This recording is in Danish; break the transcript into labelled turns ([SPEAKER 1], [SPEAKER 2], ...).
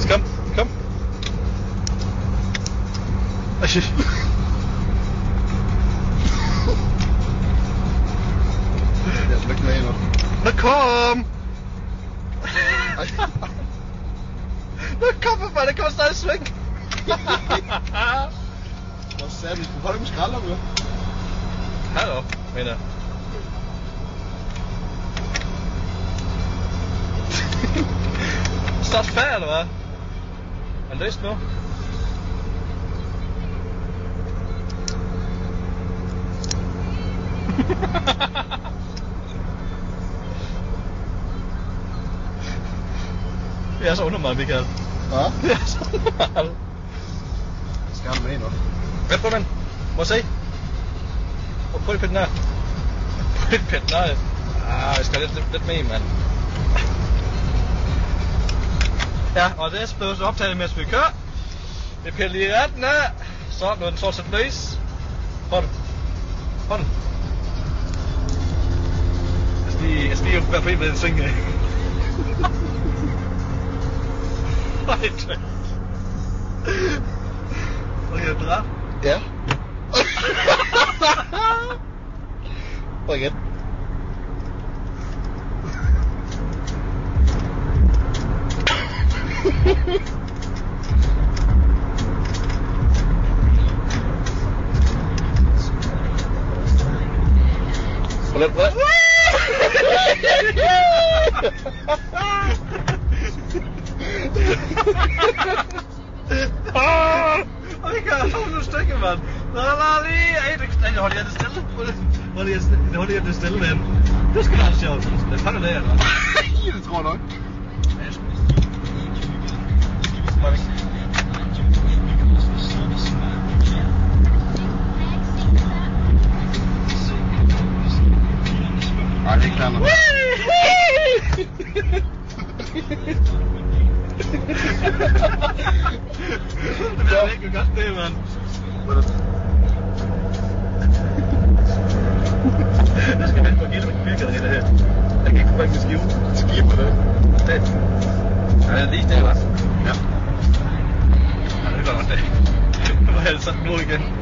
[SPEAKER 1] Kom.
[SPEAKER 2] Jeg er ikke med endnu.
[SPEAKER 1] Nå kom! Nå kom for fanden, der kommer stadig sving!
[SPEAKER 2] Hvor sagde vi, du holder med skralder, du?
[SPEAKER 1] Hallo, mener jeg. Start færd, eller hvad? Er det nu? Jeg er så undermand, Michael.
[SPEAKER 2] Hvad?
[SPEAKER 1] Jeg er så undermand.
[SPEAKER 2] Skal du med endnu?
[SPEAKER 1] Vent på, mand. Må jeg se? Prøv lige pætten her. Prøv lige pætten her. Jeg skal lidt med, mand. Ja, og det er blevet optaget, mens vi kører. Vi piller lige retten af. Så nu er den sort løs. Hånden. Jeg skal lige være på en med den sving. Nej, det. Okay, er du ret?
[SPEAKER 2] Ja. Prøv igen.
[SPEAKER 1] Prøv. Michael, hold nu stykke, mand. Lad lige. Ej, hold jer det stille. Hold jer det stille, mand. Det skal være sjovt. Det fandt det, eller?
[SPEAKER 2] Det tror jeg nok. Ej, det er ikke klart noget.
[SPEAKER 1] Det er ikke godt det, mand. Jeg skal vente på at give det med bygget i det her. Jeg kan ikke få med skive.
[SPEAKER 2] Skive på det.
[SPEAKER 1] Ja, det er lige der, hva'?
[SPEAKER 2] Ja.
[SPEAKER 1] Ja, det er godt nok det. Nu er jeg altså nu igen.